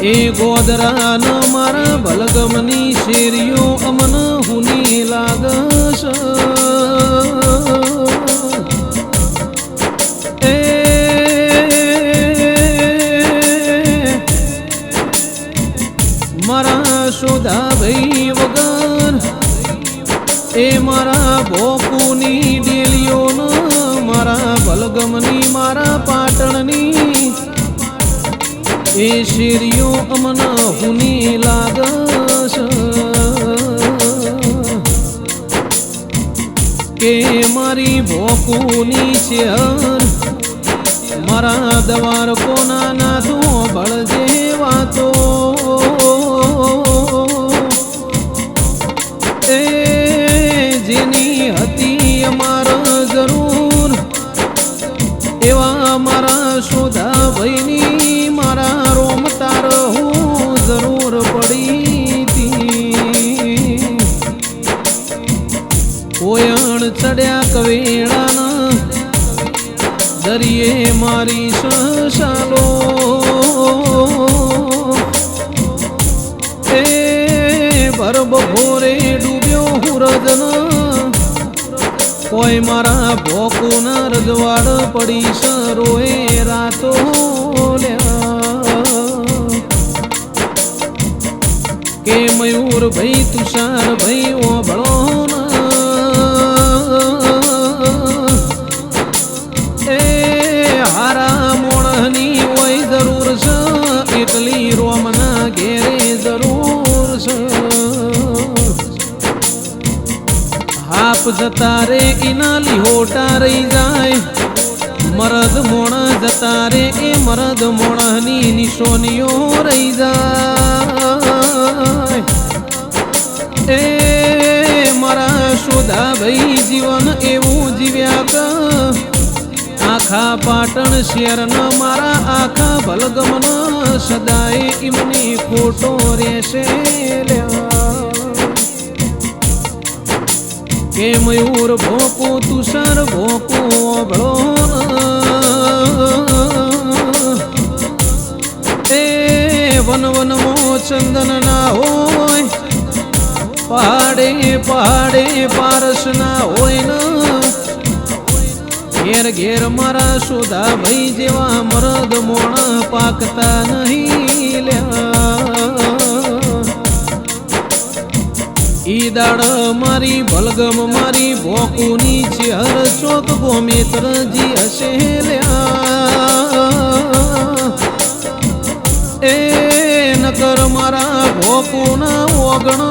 એ ગોદરા ન મારા ભલગમની શેરીઓ અમન હુની લાગશ એ મારા શોધા ભાઈ વગર એ મારા ભોકુની ડેલીઓ ન મારા ભલગમની મારા પાટણની એ શેરીઓ અમન હુની લાગશ કે મારી ભોકુની ચેહર મારા દવાર કોના નાથો બળજે વાતો એ જેની હતી અમારા જરૂર એવા મારા શોધા ભાઈની મારા રોમતાર હું જરૂર પડી તી કોયણ ચડ્યા કવેળાના દરિયે મારી સશાલો એ ભરબ ભોરે ડૂબ્યો હુરજન કોઈ મારા ભોકુના રજવાડ પડી સરોએ રાતો કે મયુર ભાઈ તુષાર ભાઈ ઓભળો એ હારા મોણની હોય જરૂર છે એટલી રોમના ઘેરે જરૂર છે હાપ જતા રે ઇના લીહોટા રહી જાય મરદ મોણ જતા રે એ મરદ મોણની નિશોનીઓ રહી જાય એ મારા શોધા ભાઈ જીવન એવું જીવ્યા ક આખા પાટણ શહેરના મારા આખા ભલગમના સદાય ઇમની ખોટો રહેશે કે મયુર ભોકો તુષાર ભોકો ભળો એ વન વનમો ચંદન ના હોય પહાડે પહાડે પારસ ના હોય ને ઘેર ઘેર મારા શોધા ભાઈ જેવા મરદ મોણ પાકતા નહીં લ્યા ઈ દાડ મારી ભલગમ મારી ભોકુની ચેહર ચોક ગોમેતરજી હશે લ્યા એ નકર મારા ભોકુના ઓગણ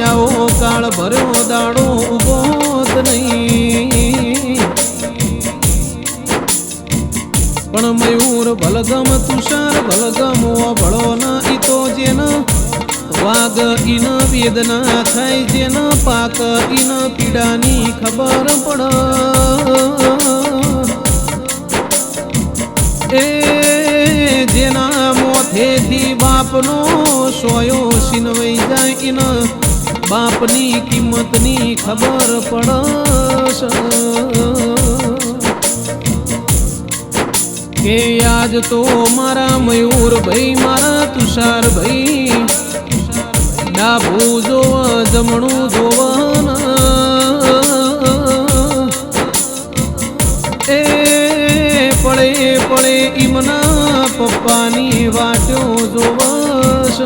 આવો કાળ ભર્યો દાડો ઉભો જ નહીં પણ મયુર ભલગમ તુષાર ભલગમ ઓભળો ના ઈ તો જેના વાગ ઇન વેદના થાય જેન પાક ઇન પીડાની ખબર પડ એ જેના મોથેથી બાપનો સોયો સિનવાઈ જાય ઇન બાપની કિંમતની ખબર પડ કે આજ તો મારા મયુર ભાઈ મારા તુષાર ભાઈ ડાબું જોવ જમણું જોવન એ પડે પડે ઈમના પપ્પાની વાટો જોવશ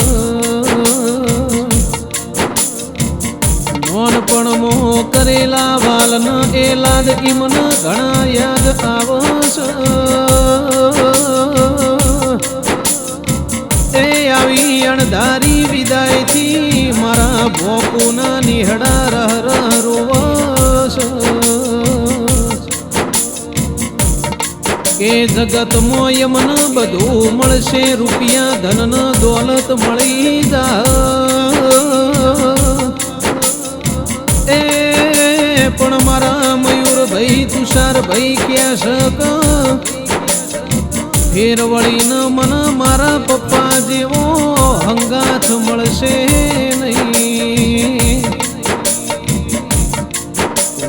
નોનપણમો કરેલા વાલન એ લાદ ઈમન ઘણા યાદ આવશ એ આવી અણધારી વિદાયથી મારા ભોકુના નિહડા રહ રહ રોવશ કે જગત મોયમન બધું મળશે રૂપિયા ધન દોલત મળી જા એ પણ મારા મયુર ભાઈ તુષાર ભાઈ ક્યાં શક ફેરવળી ન મન મારા પપ્પા જેવો હંગાથ મળશે નહીં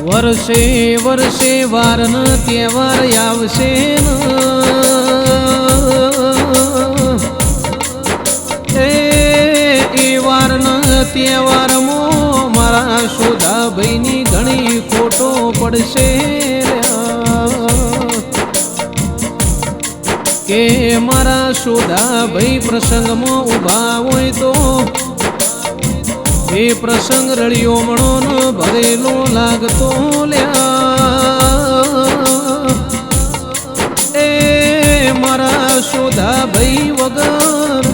વર્ષે વર્ષે વાર ન તહેવાર આવશે તહેવારમાં મારા શોધા ભાઈની ઘણી ફોટો પડશે કે મારા શોધા ભાઈ પ્રસંગમાં ઊભા હોય તો એ પ્રસંગ રળિયો મણો ન ભરેલો લાગતો લ્યા એ મારા શોધા ભાઈ વગર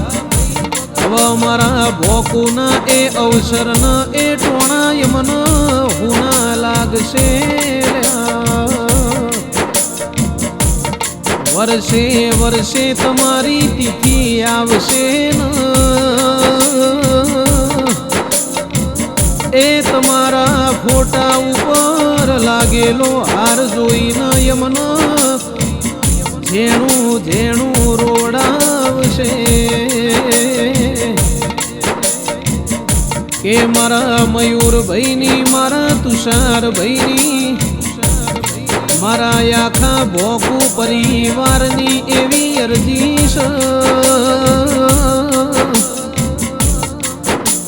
હવે મારા ભોકુના એ અવસરના એ ટોણાય મન હુના લાગશે વર્ષે વર્ષે તમારી તિથિ આવશે એ તમારા ફોટા ઉપર લાગેલો હાર જોઈને યમન ઝેણું ઝેણું રોડાવશે કે મારા મયુરભાઈની મારા તુષારભાઈની મારા આખા ભોકુ પરિવારની એવી અરજી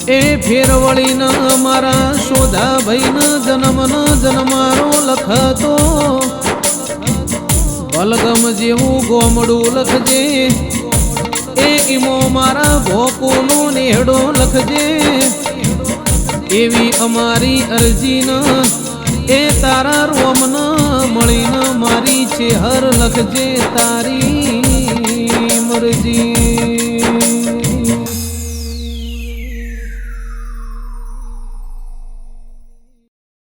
એ ફેરવળીને મારા શોધા ભાઈના જન્મનો જન્મારો લખતો બલગમ જેવું ગોમડું લખજે એ ઈમો મારા ભોકુનો નેહડો લખજે એવી અમારી અરજીને એ તારા રોમન મળીને મારી છે હર લખજે તારી મરજી